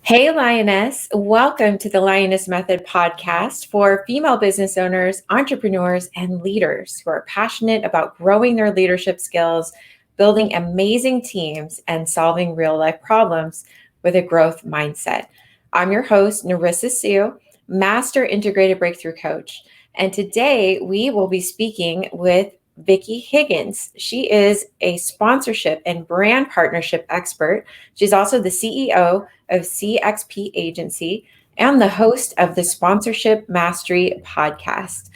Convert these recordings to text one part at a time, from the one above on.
Hey, Lioness. Welcome to the Lioness Method podcast for female business owners, entrepreneurs, and leaders who are passionate about growing their leadership skills, building amazing teams, and solving real life problems with a growth mindset. I'm your host, Nerrissa Hsu, Master Integrated Breakthrough Coach. And today we will be speaking with Vicki Higgins. She is a sponsorship and brand partnership expert. She's also the CEO of CXP Agency and the host of the Sponsorship Mastery podcast.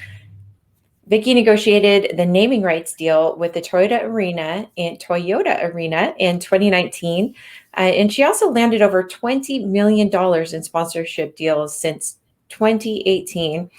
Vicki negotiated the naming rights deal with the Toyota Arena in 2019, and she also landed over $20 million in sponsorship deals since 2018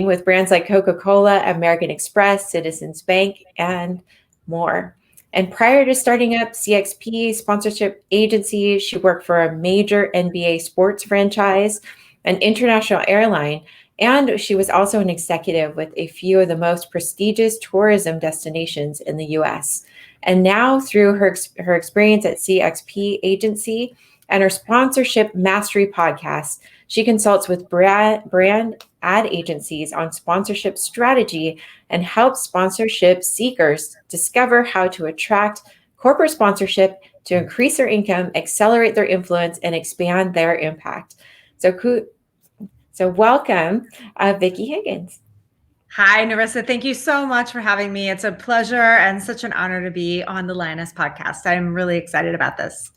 with brands like Coca-Cola, American Express, Citizens Bank, and more. And prior to starting up CXP Sponsorship Agency, she worked for a major NBA sports franchise, an international airline, and she was also an executive with a few of the most prestigious tourism destinations in the US. And now through her experience at CXP Agency and her Sponsorship Mastery podcast, she consults with brand ad agencies on sponsorship strategy and helps sponsorship seekers discover how to attract corporate sponsorship to increase their income, accelerate their influence, and expand their impact. So welcome, Vicki Higgins. Hi, Nerissa. Thank you so much for having me. It's a pleasure and such an honor to be on the Lioness podcast. I'm really excited about this.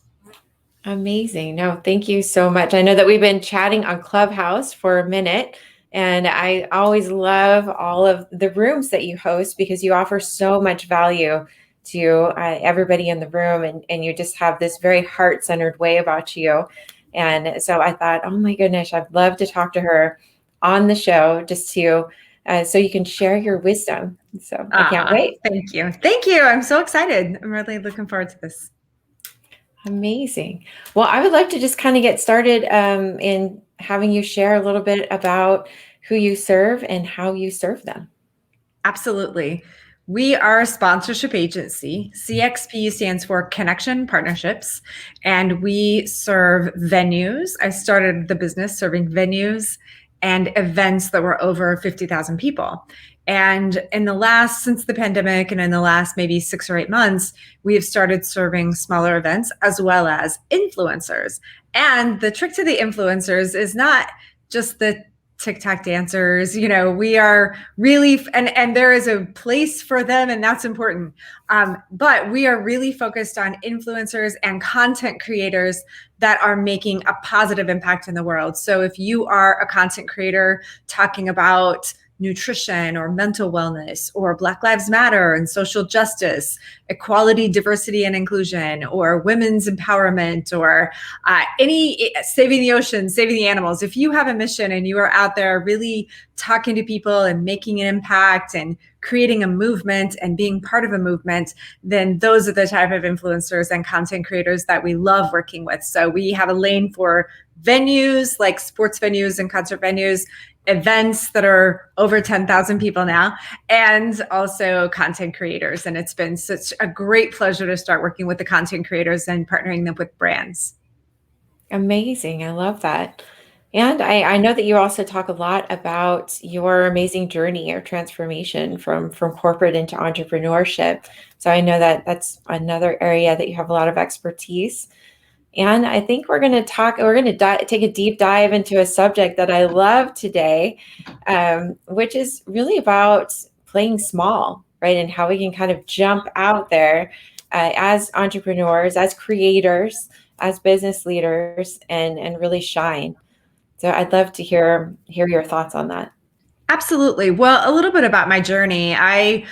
Amazing. No, thank you so much. I know that we've been chatting on Clubhouse for a minute, and I always love all of the rooms that you host because you offer so much value to everybody in the room, and you just have this very heart-centered way about you. And so I thought, oh my goodness, I'd love to talk to her on the show just to so you can share your wisdom. So I can't wait. Thank you. Thank you. I'm so excited. I'm really looking forward to this. Amazing. Well, I would like to just kind of get started in having you share a little bit about who you serve and how you serve them. Absolutely. We are a sponsorship agency. CXP stands for Connection Partnerships, and we serve venues. I started the business serving venues and events that were over 50,000 people. And since the pandemic and in the last maybe 6 or 8 months, we have started serving smaller events as well as influencers. And the trick to the influencers is not just the TikTok dancers, we are really, and there is a place for them, and that's important. But we are really focused on influencers and content creators that are making a positive impact in the world. So if you are a content creator talking about nutrition or mental wellness or Black Lives Matter and social justice, equality, diversity, and inclusion, or women's empowerment, or any saving the oceans, saving the animals. If you have a mission and you are out there really talking to people and making an impact and creating a movement and being part of a movement, then those are the type of influencers and content creators that we love working with. So we have a lane for venues like sports venues and concert venues, events that are over 10,000 people now, and also content creators. And it's been such a great pleasure to start working with the content creators and partnering them with brands. Amazing. I love that. And I know that you also talk a lot about your amazing journey or transformation from corporate into entrepreneurship. So I know that that's another area that you have a lot of expertise. And I think we're going to take a deep dive into a subject that I love today, which is really about playing small, right? And how we can kind of jump out there as entrepreneurs, as creators, as business leaders, and really shine. So I'd love to hear your thoughts on that. Absolutely. Well, a little bit about my journey. I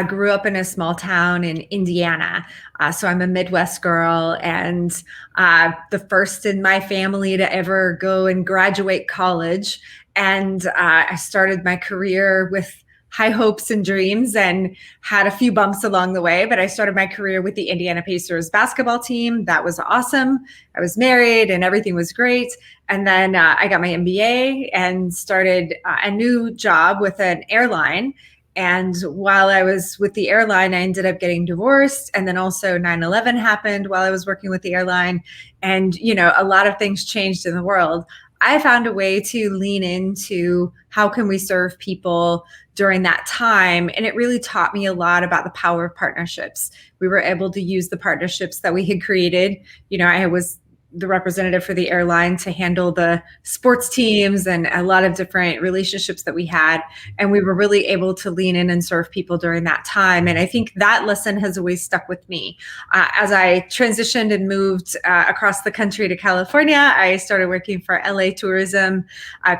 grew up in a small town in Indiana. So I'm a Midwest girl and the first in my family to ever go and graduate college. And I started my career with high hopes and dreams and had a few bumps along the way. But I started my career with the Indiana Pacers basketball team. That was awesome. I was married and everything was great. And then I got my MBA and started a new job with an airline. And while I was with the airline, I ended up getting divorced. And then also 9/11 happened while I was working with the airline. And, a lot of things changed in the world. I found a way to lean into how can we serve people during that time. And it really taught me a lot about the power of partnerships. We were able to use the partnerships that we had created. I was the representative for the airline to handle the sports teams and a lot of different relationships that we had. And we were really able to lean in and serve people during that time. And I think that lesson has always stuck with me. As I transitioned and moved across the country to California, I started working for LA Tourism,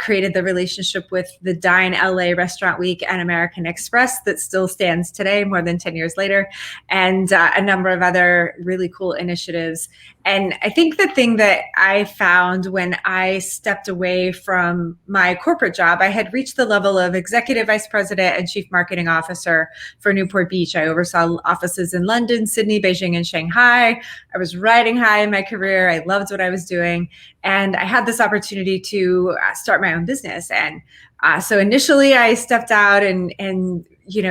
created the relationship with the Dine LA Restaurant Week and American Express that still stands today, more than 10 years later, and a number of other really cool initiatives. And I think the thing that I found when I stepped away from my corporate job, I had reached the level of executive vice president and chief marketing officer for Newport Beach. I oversaw offices in London, Sydney, Beijing, and Shanghai. I was riding high in my career. I loved what I was doing. And I had this opportunity to start my own business. And so initially I stepped out and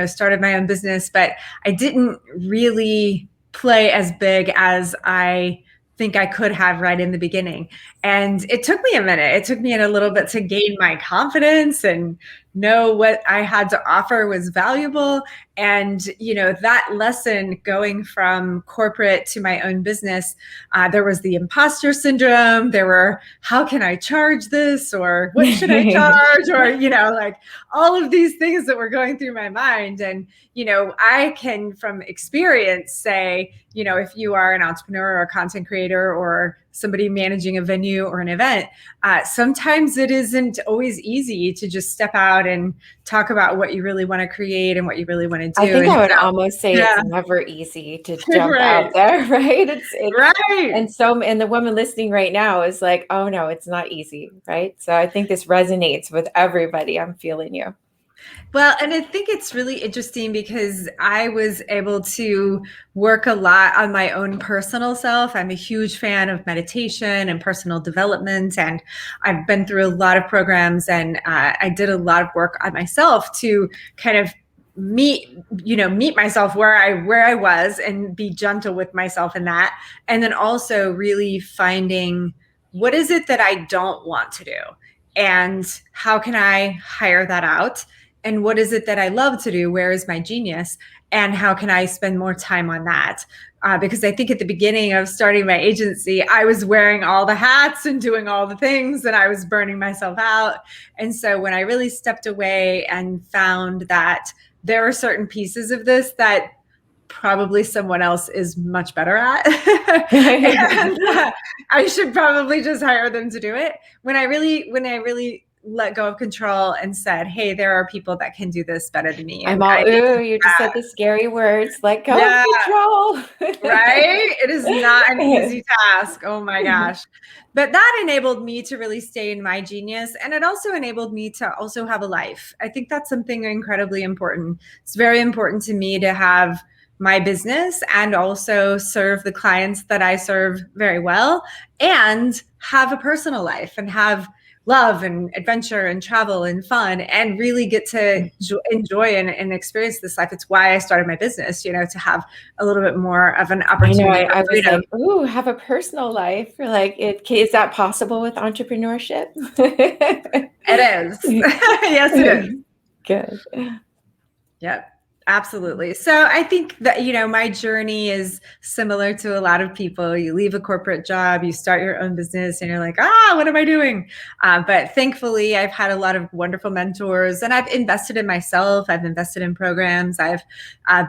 started my own business, but I didn't really play as big as I think I could have right in the beginning. And it took me a minute. It took me a little bit to gain my confidence and know what I had to offer was valuable. And, that lesson going from corporate to my own business, there was the imposter syndrome. There were, how can I charge this? Or what should I charge? Or, like all of these things that were going through my mind. And, I can from experience say, if you are an entrepreneur or a content creator or somebody managing a venue or an event, sometimes it isn't always easy to just step out and talk about what you really want to create and what you really want to do. I think I would almost say it's never easy to jump out there, right? It's right. And the woman listening right now is like, oh no, it's not easy, right? So I think this resonates with everybody. I'm feeling you. Well, and I think it's really interesting because I was able to work a lot on my own personal self. I'm a huge fan of meditation and personal development, and I've been through a lot of programs, and I did a lot of work on myself to kind of meet myself where I was and be gentle with myself in that. And then also really finding what is it that I don't want to do and how can I hire that out? And what is it that I love to do? Where is my genius? And how can I spend more time on that? Because I think at the beginning of starting my agency, I was wearing all the hats and doing all the things and I was burning myself out. And so when I really stepped away and found that there are certain pieces of this that probably someone else is much better at, and I should probably just hire them to do it. When I really let go of control and said, hey, there are people that can do this better than me. I'm all, you just said the scary words, let go of control. Right? It is not an easy task. Oh my gosh. But that enabled me to really stay in my genius. And it also enabled me to also have a life. I think that's something incredibly important. It's very important to me to have my business and also serve the clients that I serve very well and have a personal life and have love and adventure and travel and fun and really get to enjoy and experience this life. It's why I started my business, to have a little bit more of an opportunity. I was like, ooh, have a personal life. Like, is that possible with entrepreneurship? It is. Yes, it is. Good. Yep. Absolutely. So I think that, my journey is similar to a lot of people. You leave a corporate job, you start your own business and you're like, what am I doing? But thankfully, I've had a lot of wonderful mentors and I've invested in myself. I've invested in programs. I've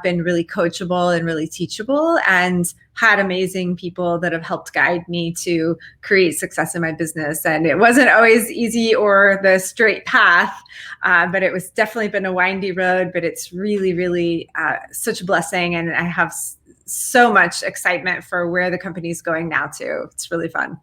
been really coachable and really teachable and had amazing people that have helped guide me to create success in my business. And it wasn't always easy or the straight path, but it was definitely been a windy road, but it's really, really such a blessing. And I have so much excitement for where the company is going now too. It's really fun.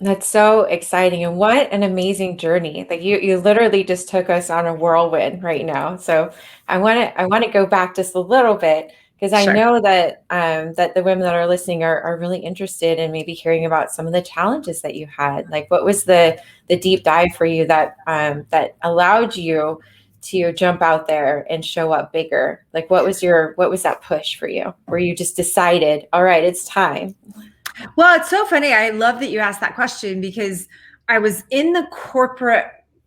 That's so exciting. And what an amazing journey. Like you literally just took us on a whirlwind right now. So I want to go back just a little bit because I know that that the women that are listening are really interested in maybe hearing about some of the challenges that you had. Like what was the deep dive for you that that allowed you to jump out there and show up bigger? Like, what was that push for you, where you just decided, all right, it's time? Well, it's so funny. I love that you asked that question, because I was in the corporate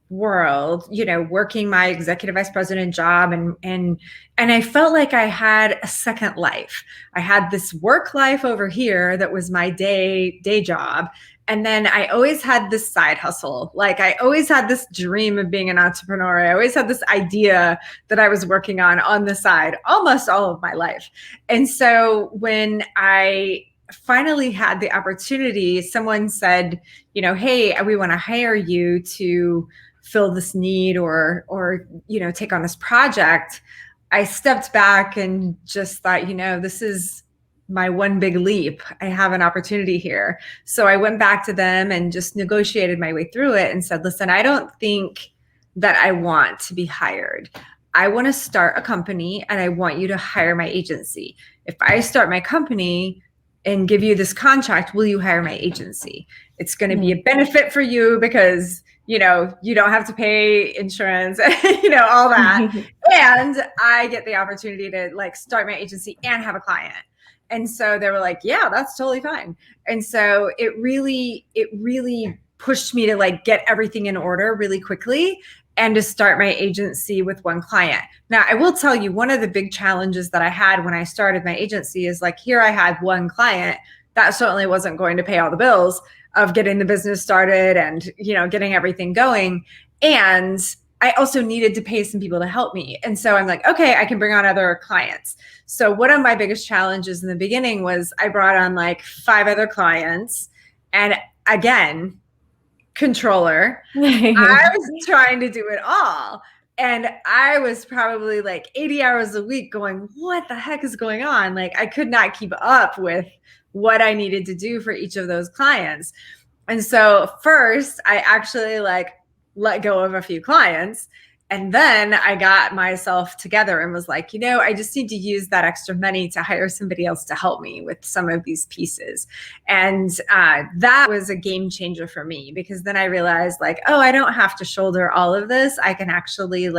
world, working my executive vice president job, and I felt like I had a second life. I had this work life over here that was my day job. And then I always had this side hustle. Like, I always had this dream of being an entrepreneur. I always had this idea that I was working on the side almost all of my life. And so when I finally had the opportunity, someone said, hey, we want to hire you to fill this need or take on this project. I stepped back and just thought, this is my one big leap. I have an opportunity here. So I went back to them and just negotiated my way through it and said, listen, I don't think that I want to be hired. I want to start a company and I want you to hire my agency. If I start my company and give you this contract, will you hire my agency? It's going to be a benefit for you because, you don't have to pay insurance, all that. And I get the opportunity to start my agency and have a client. And so they were like, yeah, that's totally fine. And so it really pushed me to get everything in order really quickly and to start my agency with one client. Now, I will tell you, one of the big challenges that I had when I started my agency is here I had one client. That certainly wasn't going to pay all the bills of getting the business started and, getting everything going. And I also needed to pay some people to help me. And so I'm like, okay, I can bring on other clients. So one of my biggest challenges in the beginning was I brought on 5 other clients. And again, controller. I was trying to do it all. And I was probably 80 hours a week going, what the heck is going on? I could not keep up with what I needed to do for each of those clients. And so first I actually let go of a few clients. And then I got myself together and was like, I just need to use that extra money to hire somebody else to help me with some of these pieces. And that was a game changer for me, because then I realized I don't have to shoulder all of this. I can actually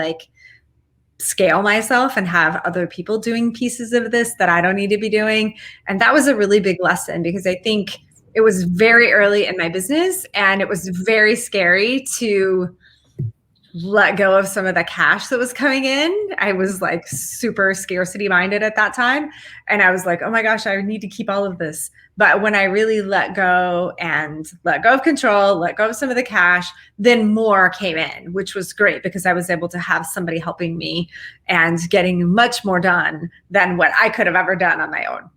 scale myself and have other people doing pieces of this that I don't need to be doing. And that was a really big lesson, because I think it was very early in my business and it was very scary to let go of some of the cash that was coming in. I was super scarcity minded at that time. And I was like, oh my gosh, I need to keep all of this. But when I really let go of control, let go of some of the cash, then more came in, which was great, because I was able to have somebody helping me and getting much more done than what I could have ever done on my own.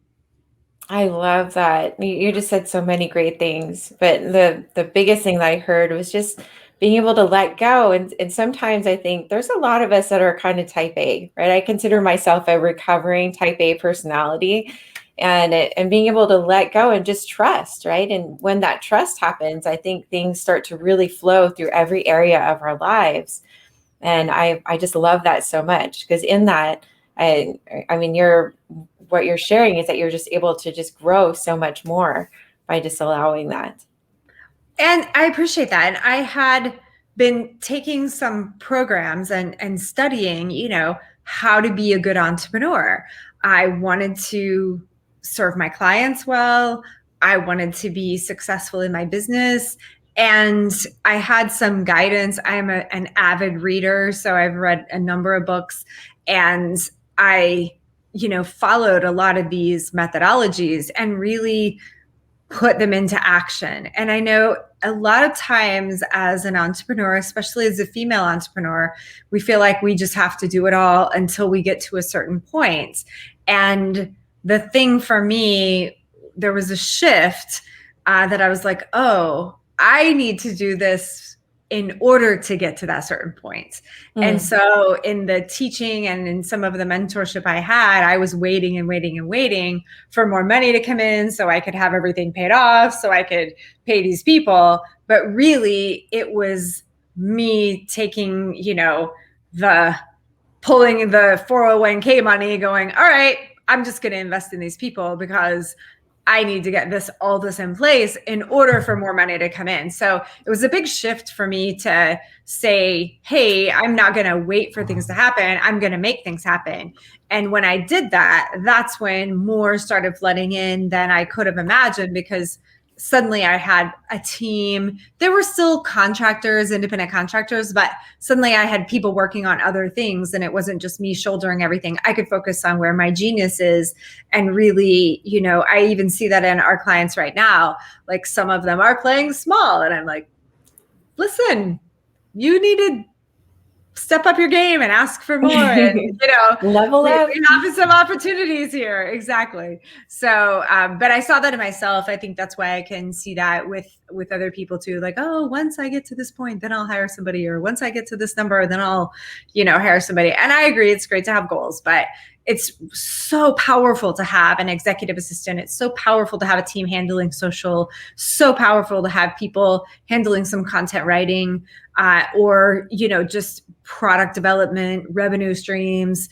I love that. You just said so many great things, but the biggest thing that I heard was just being able to let go. And sometimes I think there's a lot of us that are kind of type A, right? I consider myself a recovering type A personality, and being able to let go and just trust, right? And when that trust happens, I think things start to really flow through every area of our lives. And I just love that so much, because in that, I mean, what you're sharing is that you're just able to just grow so much more by just allowing that. And I appreciate that. And I had been taking some programs and studying, how to be a good entrepreneur. I wanted to serve my clients well. I wanted to be successful in my business. And I had some guidance. I'm an avid reader, so I've read a number of books, and I, followed a lot of these methodologies and really put them into action. And I know a lot of times as an entrepreneur, especially as a female entrepreneur, we feel like we just have to do it all until we get to a certain point. And the thing for me, there was a shift that I was like, oh, I need to do this in order to get to that certain point. And so in the teaching and in some of the mentorship I had, I was waiting and waiting and waiting for more money to come in so I could have everything paid off, so I could pay these people. But really it was me taking, pulling the 401k money, going, all right, I'm just going to invest in these people because I need to get all this in place in order for more money to come in. So it was a big shift for me to say, hey, I'm not going to wait for things to happen. I'm going to make things happen. And when I did that, that's when more started flooding in than I could have imagined, because suddenly I had a team. There were still contractors, independent contractors, but suddenly I had people working on other things, and it wasn't just me shouldering everything. I could focus on where my genius is. And really, I even see that in our clients right now. Like, some of them are playing small, and I'm like, listen, you need to step up your game and ask for more. And, level up. We have some opportunities here. Exactly. So, but I saw that in myself. I think that's why I can see that with other people too. Like, oh, once I get to this point, then I'll hire somebody, or once I get to this number, then I'll, hire somebody. And I agree, it's great to have goals, but it's so powerful to have an executive assistant. It's so powerful to have a team handling social, so powerful to have people handling some content writing, or, just product development, revenue streams,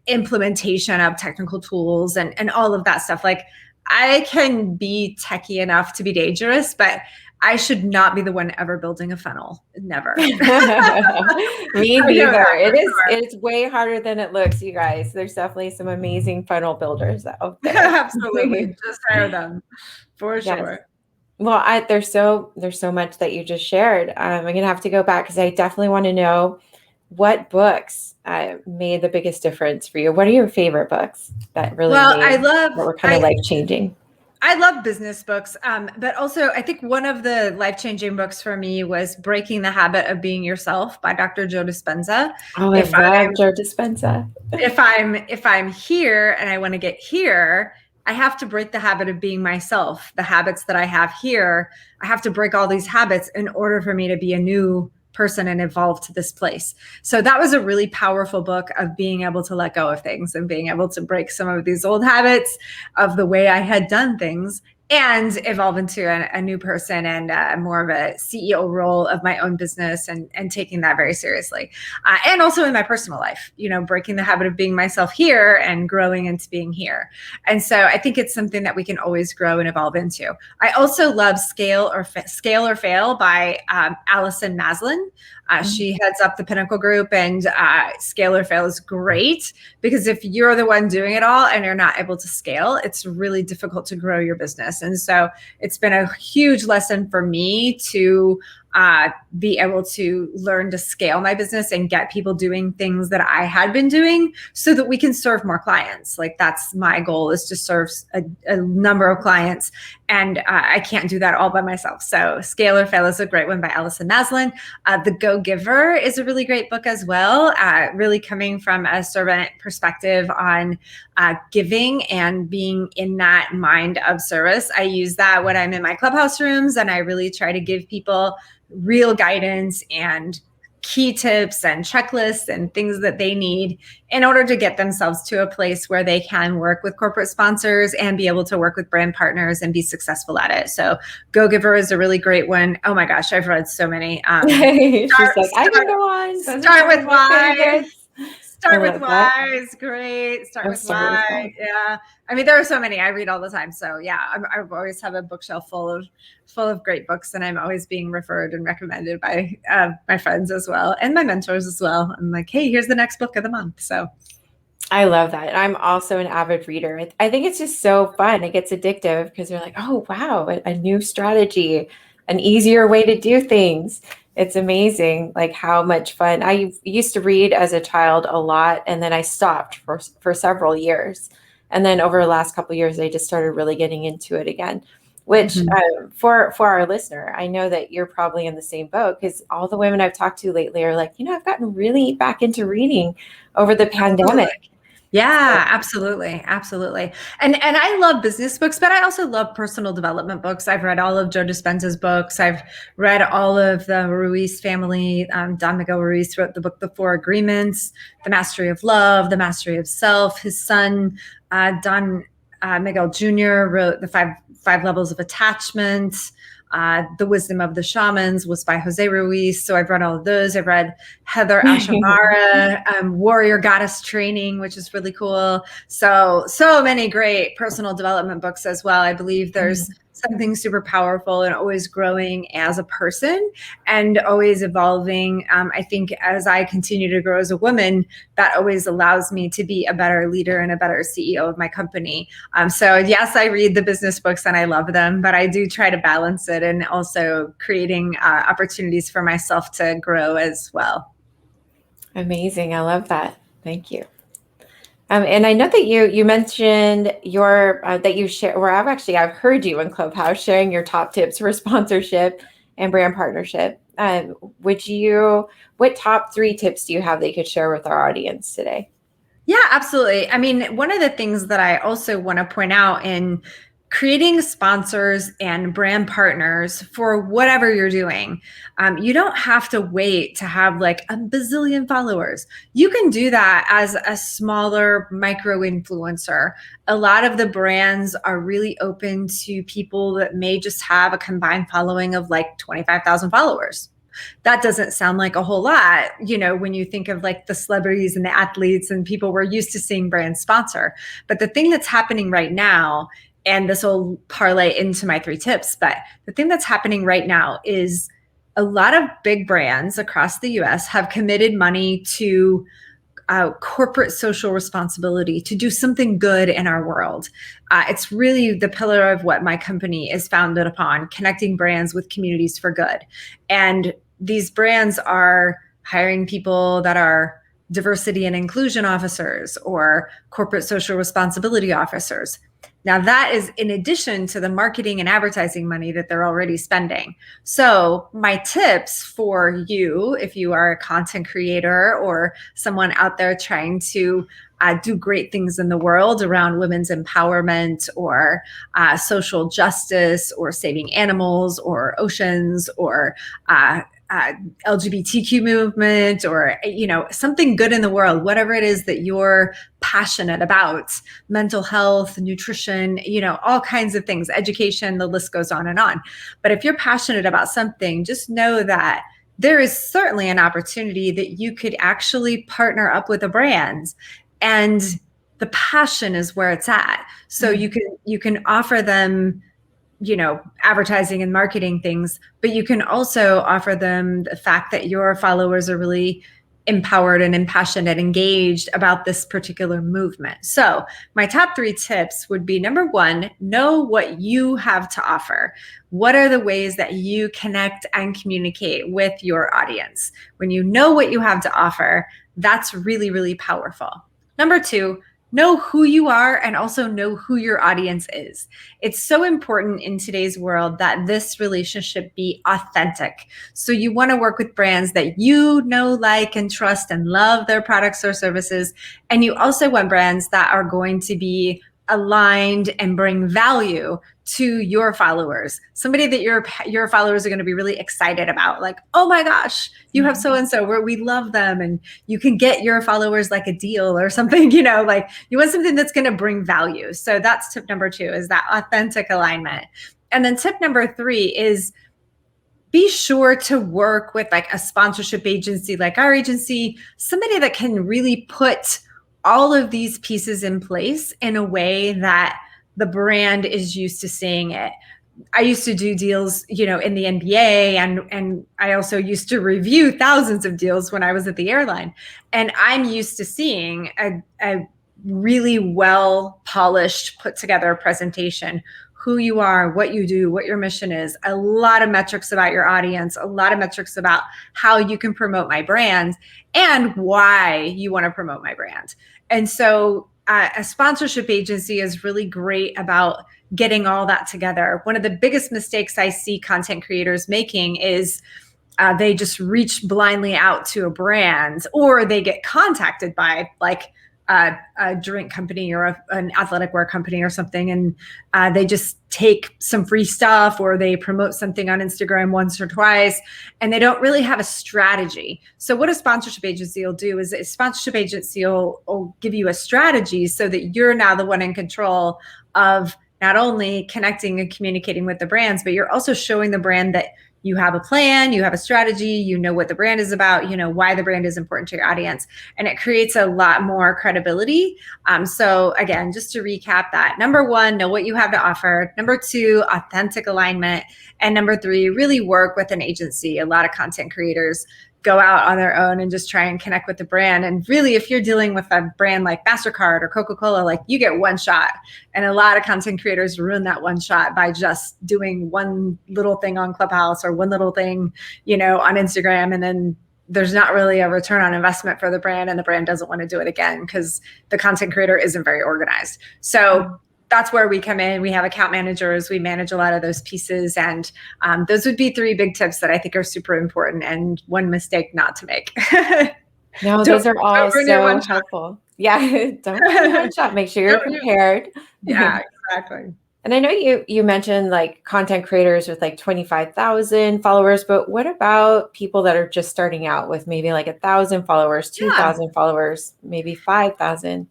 implementation of technical tools, and all of that stuff. Like, I can be techie enough to be dangerous, but I should not be the one ever building a funnel. Never. Me neither. It's way harder than it looks, you guys. There's definitely some amazing funnel builders out there. Absolutely. Just hire them for sure. Well, there's so much that you just shared. I'm going to have to go back, because I definitely want to know what books made the biggest difference for you. What are your favorite books that really that were kind of life-changing? I love business books, but also I think one of the life-changing books for me was Breaking the Habit of Being Yourself by Dr. Joe Dispenza. Oh, I love Joe Dispenza. If I'm here and I want to get here, I have to break the habit of being myself. The habits that I have here, I have to break all these habits in order for me to be a new person and evolve to this place. So that was a really powerful book of being able to let go of things and being able to break some of these old habits of the way I had done things and evolve into a new person and more of a CEO role of my own business, and taking that very seriously. And also in my personal life, breaking the habit of being myself here and growing into being here. And so I think it's something that we can always grow and evolve into. I also love Scale or Fail by Allison Maslin. She heads up the Pinnacle Group, and Scale or Fail is great, because if you're the one doing it all and you're not able to scale, it's really difficult to grow your business. And so it's been a huge lesson for me to be able to learn to scale my business and get people doing things that I had been doing, so that we can serve more clients. Like, that's my goal, is to serve a number of clients. And I can't do that all by myself. So Scale or Fail is a great one by Allison Maslin. The Go Giver is a really great book as well, really coming from a servant perspective on giving and being in that mind of service. I use that when I'm in my Clubhouse rooms, and I really try to give people real guidance and key tips and checklists and things that they need in order to get themselves to a place where they can work with corporate sponsors and be able to work with brand partners and be successful at it. So Go Giver is a really great one. Oh my gosh, I've read so many. She's like, I can go on. Start with why. Start with why is great. Start with why. Yeah. I mean, there are so many. I read all the time. So yeah, I always have a bookshelf full of great books, and I'm always being referred and recommended by my friends as well, and my mentors as well. I'm like, hey, here's the next book of the month. So I love that. I'm also an avid reader. I think it's just so fun. It gets addictive, because you're like, oh, wow, a new strategy, an easier way to do things. It's amazing, like, how much fun. I used to read as a child a lot, and then I stopped for several years. And then over the last couple of years, I just started really getting into it again, which for our listener, I know that you're probably in the same boat, because all the women I've talked to lately are like, I've gotten really back into reading over the pandemic. Yeah, absolutely. Absolutely. And I love business books, but I also love personal development books. I've read all of Joe Dispenza's books. I've read all of the Ruiz family. Don Miguel Ruiz wrote the book, The Four Agreements, The Mastery of Love, The Mastery of Self. His son, Don Miguel Jr. wrote the five levels of attachment. The Wisdom of the Shamans was by Jose Ruiz. So I've read all of those. I've read Heather Ashamara, Warrior Goddess Training, which is really cool. So many great personal development books as well. I believe there's something super powerful and always growing as a person and always evolving. I think as I continue to grow as a woman, that always allows me to be a better leader and a better CEO of my company. So yes, I read the business books and I love them, but I do try to balance it and also creating opportunities for myself to grow as well. Amazing. I love that. Thank you. And I know that you mentioned your that you share, or I've heard you in Clubhouse sharing your top tips for sponsorship and brand partnership. What top 3 tips do you have that you could share with our audience today? Yeah, absolutely. I mean, one of the things that I also want to point out in creating sponsors and brand partners for whatever you're doing, you don't have to wait to have like a bazillion followers. You can do that as a smaller micro influencer. A lot of the brands are really open to people that may just have a combined following of like 25,000 followers. That doesn't sound like a whole lot, when you think of like the celebrities and the athletes and people we're used to seeing brands sponsor. But the thing that's happening right now, and this will parlay into my 3 tips, but the thing that's happening right now is a lot of big brands across the US have committed money to corporate social responsibility, to do something good in our world. It's really the pillar of what my company is founded upon, connecting brands with communities for good. And these brands are hiring people that are diversity and inclusion officers or corporate social responsibility officers. Now that is in addition to the marketing and advertising money that they're already spending. So my tips for you, if you are a content creator or someone out there trying to do great things in the world around women's empowerment or social justice or saving animals or oceans or LGBTQ movement or, something good in the world, whatever it is that you're passionate about, mental health, nutrition, all kinds of things, education, the list goes on and on. But if you're passionate about something, just know that there is certainly an opportunity that you could actually partner up with a brand, and the passion is where it's at. So you can offer them advertising and marketing things, but you can also offer them the fact that your followers are really empowered and impassioned and engaged about this particular movement. So my top 3 tips would be, number 1, know what you have to offer. What are the ways that you connect and communicate with your audience? When you know what you have to offer, that's really, really powerful. Number 2, know who you are and also know who your audience is. It's so important in today's world that this relationship be authentic. So you want to work with brands that like, and trust and love their products or services. And you also want brands that are going to be aligned and bring value to your followers. Somebody that your followers are going to be really excited about, like, oh my gosh, you have so-and-so where we love them, and you can get your followers like a deal or something, like you want something that's going to bring value. So that's tip number 2, is that authentic alignment. And then tip number 3 is be sure to work with like a sponsorship agency, like our agency, somebody that can really put all of these pieces in place in a way that the brand is used to seeing it. I used to do deals, in the NBA, and I also used to review thousands of deals when I was at the airline. And I'm used to seeing a really well polished, put together presentation, who you are, what you do, what your mission is, a lot of metrics about your audience, a lot of metrics about how you can promote my brand and why you want to promote my brand. And so a sponsorship agency is really great about getting all that together. One of the biggest mistakes I see content creators making is they just reach blindly out to a brand, or they get contacted by like a drink company or an athletic wear company or something, and they just take some free stuff or they promote something on Instagram once or twice, and they don't really have a strategy. So what a sponsorship agency will do is a sponsorship agency will give you a strategy so that you're now the one in control of not only connecting and communicating with the brands, but you're also showing the brand that you have a plan, you have a strategy, you know what the brand is about, you know why the brand is important to your audience, and it creates a lot more credibility. So again, just to recap that, number one, know what you have to offer. Number two, authentic alignment. And number three, really work with an agency. A lot of content creators go out on their own and just try and connect with the brand. And really, if you're dealing with a brand like MasterCard or Coca-Cola, like you get one shot. And a lot of content creators ruin that one shot by just doing one little thing on Clubhouse or one little thing, on Instagram. And then there's not really a return on investment for the brand, and the brand doesn't want to do it again because the content creator isn't very organized. So that's where we come in. We have account managers. We manage a lot of those pieces. And those would be three big tips that I think are super important and one mistake not to make. No, those are all so helpful. Yeah, don't one shot. Make sure you're prepared. Yeah, exactly. And I know you mentioned like content creators with like 25,000 followers, but what about people that are just starting out with maybe like 1,000 followers, 2,000 followers, maybe 5,000?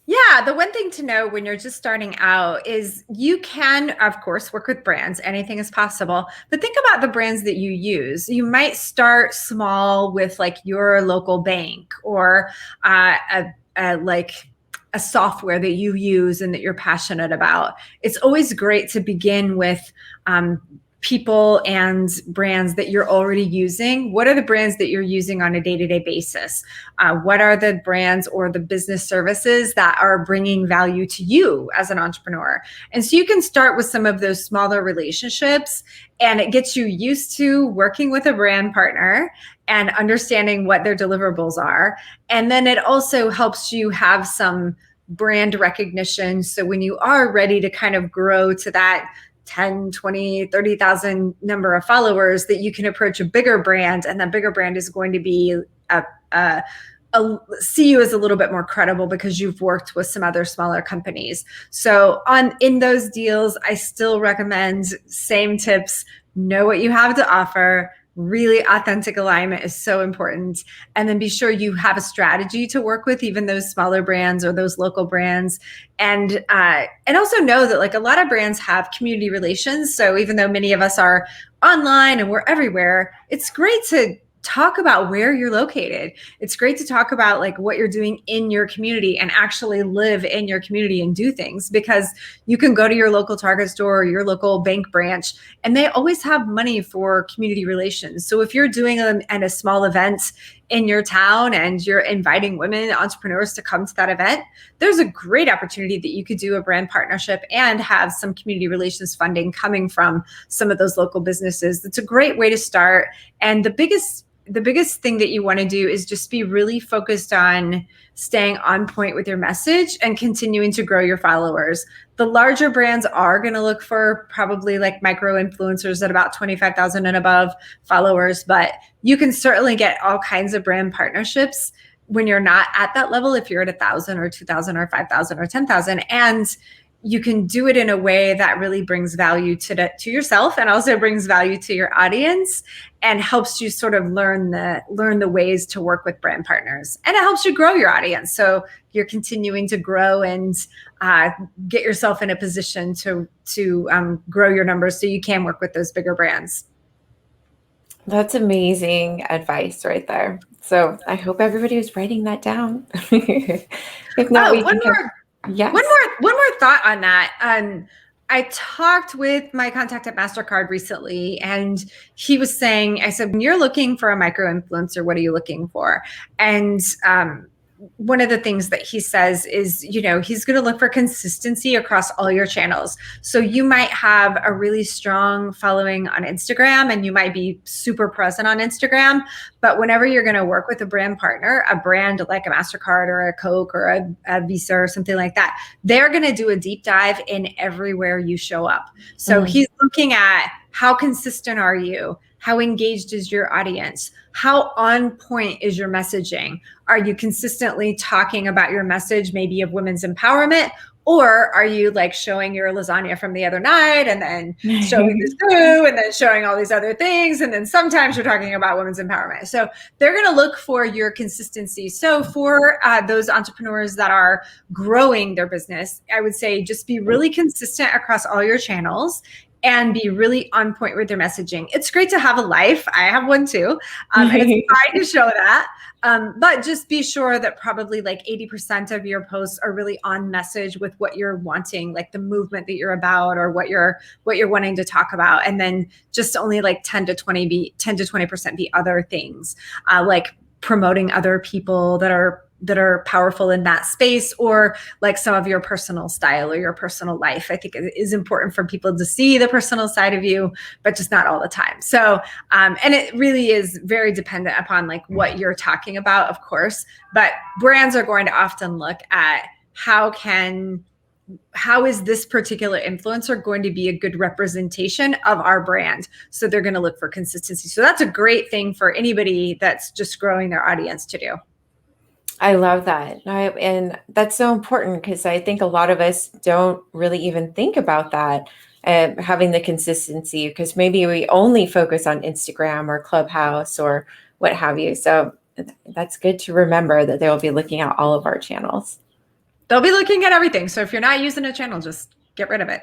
Yeah, the one thing to know when you're just starting out is you can, of course, work with brands. Anything is possible. But think about the brands that you use. You might start small with like your local bank or like a software that you use and that you're passionate about. It's always great to begin with people and brands that you're already using. What are the brands that you're using on a day-to-day basis? What are the brands or the business services that are bringing value to you as an entrepreneur? And so you can start with some of those smaller relationships, and it gets you used to working with a brand partner and understanding what their deliverables are. And then it also helps you have some brand recognition. So when you are ready to kind of grow to that 10, 20, 30,000 number of followers, that you can approach a bigger brand, and that bigger brand is going to be see you as a little bit more credible because you've worked with some other smaller companies. So in those deals, I still recommend same tips. Know what you have to offer. Really authentic alignment is so important. And then be sure you have a strategy to work with even those smaller brands or those local brands. And also know that like a lot of brands have community relations. So even though many of us are online and we're everywhere, it's great to talk about where you're located. It's great to talk about like what you're doing in your community and actually live in your community and do things, because you can go to your local Target store or your local bank branch and they always have money for community relations. So if you're doing a small event in your town and you're inviting women entrepreneurs to come to that event, there's a great opportunity that you could do a brand partnership and have some community relations funding coming from some of those local businesses. It's a great way to start. And the biggest thing that you want to do is just be really focused on staying on point with your message and continuing to grow your followers. The larger brands are going to look for probably like micro influencers at about 25,000 and above followers, but you can certainly get all kinds of brand partnerships when you're not at that level, if you're at 1,000 or 2,000 or 5,000 or 10,000. And you can do it in a way that really brings value to yourself and also brings value to your audience and helps you sort of learn the ways to work with brand partners. And it helps you grow your audience. So you're continuing to grow and get yourself in a position to grow your numbers so you can work with those bigger brands. That's amazing advice right there. So I hope everybody was writing that down. If not, Yes. One more thought on that. I talked with my contact at MasterCard recently, and he was saying, I said, when you're looking for a micro influencer, what are you looking for? And one of the things that he says is, he's going to look for consistency across all your channels. So you might have a really strong following on Instagram and you might be super present on Instagram, but whenever you're going to work with a brand partner, a brand like a MasterCard or a Coke or a Visa or something like that, they're going to do a deep dive in everywhere you show up. So he's looking at How consistent are you? How engaged is your audience? How on point is your messaging? Are you consistently talking about your message, maybe of women's empowerment? Or are you like showing your lasagna from the other night and then showing the stew and then showing all these other things? And then sometimes you're talking about women's empowerment. So they're going to look for your consistency. So for those entrepreneurs that are growing their business, I would say just be really consistent across all your channels and be really on point with their messaging. It's great to have a life. I have one too. And it's fine to show that. But just be sure that probably like 80% of your posts are really on message with what you're wanting, like the movement that you're about or what you're wanting to talk about. And then just only like 10 to 20% be other things, like promoting other people that are powerful in that space, or like some of your personal style or your personal life. I think it is important for people to see the personal side of you, but just not all the time. So, and it really is very dependent upon like what you're talking about, of course, but brands are going to often look at how is this particular influencer going to be a good representation of our brand? So they're going to look for consistency. So that's a great thing for anybody that's just growing their audience to do. I love that. And that's so important because I think a lot of us don't really even think about that, having the consistency, because maybe we only focus on Instagram or Clubhouse or what have you. So that's good to remember that they will be looking at all of our channels. They'll be looking at everything. So if you're not using a channel, just get rid of it.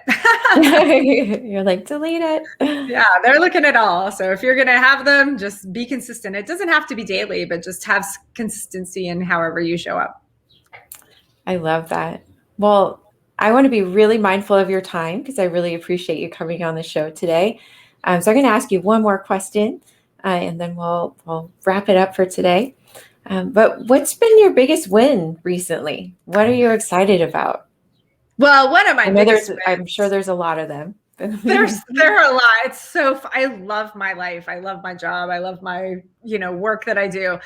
You're like, delete it. Yeah, they're looking at all. So if you're going to have them, just be consistent. It doesn't have to be daily, but just have consistency in however you show up. I love that. Well, I want to be really mindful of your time because I really appreciate you coming on the show today. So I'm going to ask you one more question and then we'll wrap it up for today. But what's been your biggest win recently? What are you excited about? Well, one of my biggest wins, I'm sure there's a lot of them. there are a lot. It's I love my life. I love my job. I love my, work that I do.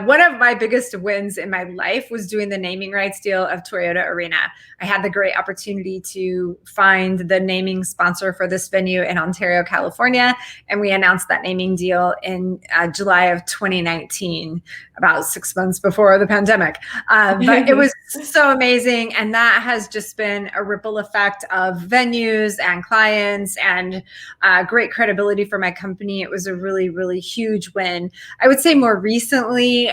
One of my biggest wins in my life was doing the naming rights deal of Toyota Arena. I had the great opportunity to find the naming sponsor for this venue in Ontario, California. And we announced that naming deal in July of 2019, about 6 months before the pandemic. But it was so amazing. And that has just been a ripple effect of venues and clients and great credibility for my company. It was a really, really huge win. I would say more recently,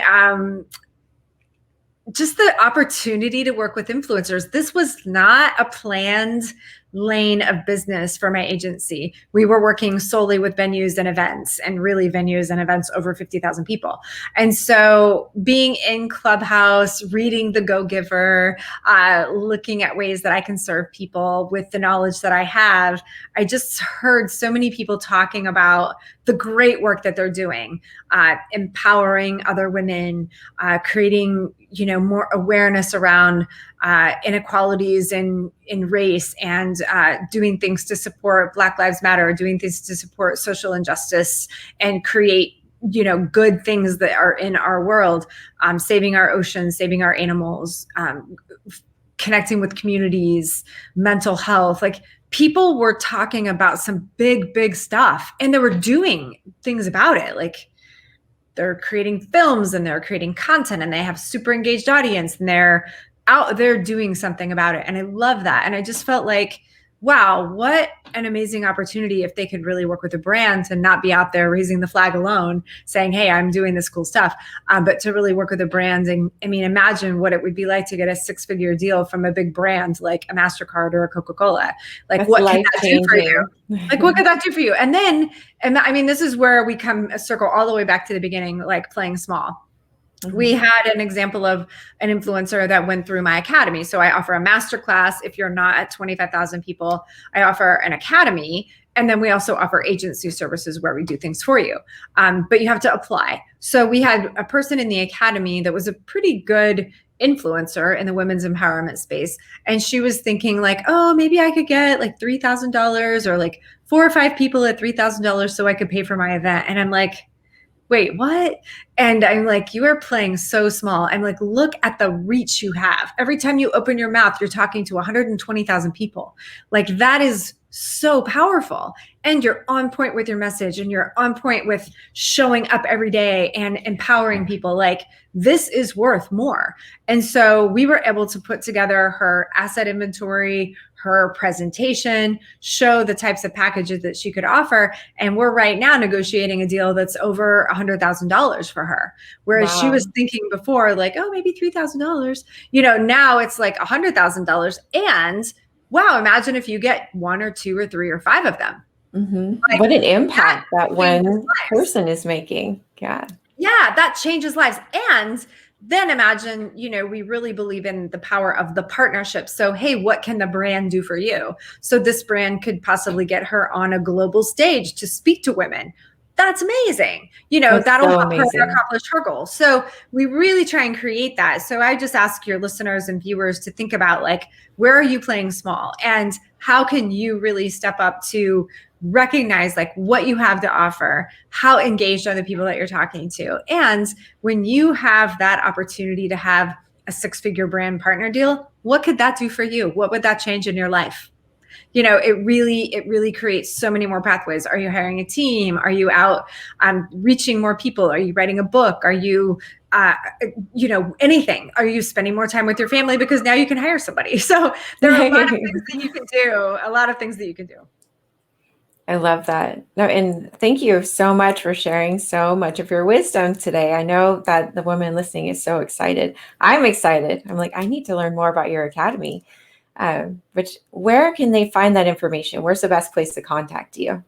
just the opportunity to work with influencers. This was not a planned lane of business for my agency. We were working solely with venues and events, and really venues and events over 50,000 people. And so being in Clubhouse, reading The Go-Giver, looking at ways that I can serve people with the knowledge that I have, I just heard so many people talking about the great work that they're doing, empowering other women, creating more awareness around inequalities in race, and doing things to support Black Lives Matter, doing things to support social injustice and create good things that are in our world, saving our oceans, saving our animals, connecting with communities, mental health. Like, people were talking about some big, big stuff, and they were doing things about it. Like, they're creating films and they're creating content and they have super engaged audience and they're out there doing something about it. And I love that. And I just felt like, wow, what an amazing opportunity if they could really work with a brand to not be out there raising the flag alone, saying, hey, I'm doing this cool stuff, but to really work with a brand. And I mean, imagine what it would be like to get a 6-figure deal from a big brand like a MasterCard or a Coca-Cola. Like, what can that do for you? Like, what could that do for you? And then, I mean, this is where we come a circle all the way back to the beginning, like playing small. Mm-hmm. We had an example of an influencer that went through my academy. So I offer a masterclass. If you're not at 25,000 people, I offer an academy. And then we also offer agency services where we do things for you. But you have to apply. So we had a person in the academy that was a pretty good influencer in the women's empowerment space. And she was thinking like, oh, maybe I could get like $3,000 or like 4 or 5 people at $3,000 so I could pay for my event. And I'm like, wait, what? And I'm like, you are playing so small. I'm like, look at the reach you have. Every time you open your mouth, you're talking to 120,000 people. Like, that is so powerful. And you're on point with your message, and you're on point with showing up every day and empowering people. Like, this is worth more. And so we were able to put together her asset inventory, her presentation, show the types of packages that she could offer. And we're right now negotiating a deal that's over $100,000 for her. Whereas she was thinking before, like, oh, maybe $3,000. Now it's like $100,000. And wow, imagine if you get 1 or 2 or 3 or 5 of them. Mm-hmm. Like, what an impact that one person is making. Yeah. Yeah, that changes lives. And then imagine, we really believe in the power of the partnership. So, hey, what can the brand do for you? So this brand could possibly get her on a global stage to speak to women. That's amazing. That'll help her accomplish her goal. So we really try and create that. So I just ask your listeners and viewers to think about, like, where are you playing small, and how can you really step up to recognize, like, what you have to offer, how engaged are the people that you're talking to. And when you have that opportunity to have a 6-figure brand partner deal, what could that do for you? What would that change in your life? It really creates so many more pathways. Are you hiring a team? Are you out reaching more people? Are you writing a book? Are you, anything? Are you spending more time with your family because now you can hire somebody? So there are a lot of things that you can do. I love that. No, and thank you so much for sharing so much of your wisdom today. I know that the woman listening is so excited. I'm excited. I'm like, I need to learn more about your academy. Where can they find that information? Where's the best place to contact you?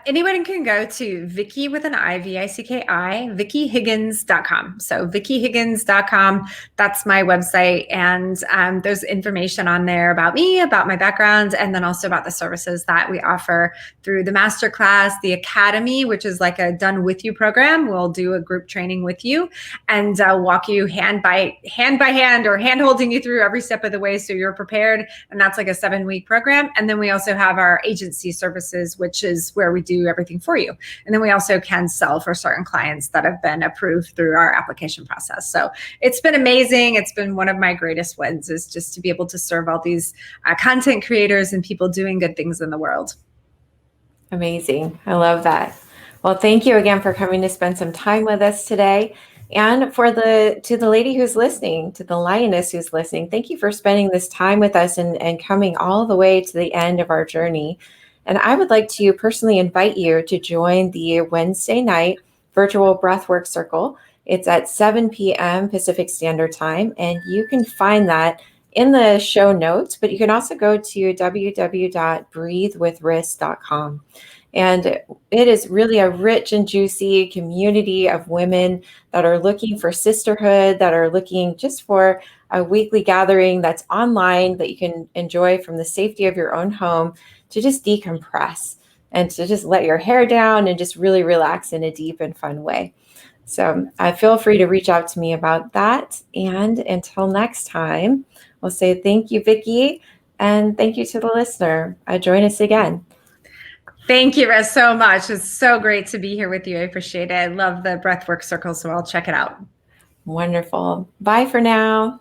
Anyone can go to Vicki with an I, VICKI, VickiHiggins.com. So VickiHiggins.com, that's my website. And there's information on there about me, about my background, and then also about the services that we offer through the masterclass, the academy, which is like a done with you program. We'll do a group training with you and walk you hand by hand or hand holding you through every step of the way so you're prepared. And that's like a 7-week program. And then we also have our agency services, which is where we do everything for you. And then we also can sell for certain clients that have been approved through our application process. So it's been amazing. It's been one of my greatest wins, is just to be able to serve all these content creators and people doing good things in the world. Amazing. I love that. Well, thank you again for coming to spend some time with us today. And to the lady who's listening, to the lioness who's listening, thank you for spending this time with us and coming all the way to the end of our journey. And I would like to personally invite you to join the Wednesday night virtual breathwork circle. It's at 7 p.m. Pacific Standard Time, and you can find that in the show notes, but you can also go to www.breathewithriss.com. And it is really a rich and juicy community of women that are looking for sisterhood, that are looking just for a weekly gathering that's online that you can enjoy from the safety of your own home, to just decompress and to just let your hair down and just really relax in a deep and fun way. So feel free to reach out to me about that. And until next time, we'll say thank you, Vicki, and thank you to the listener. Join us again. Thank you, Riss, so much. It's so great to be here with you. I appreciate it. I love the breathwork circle, so I'll check it out. Wonderful. Bye for now.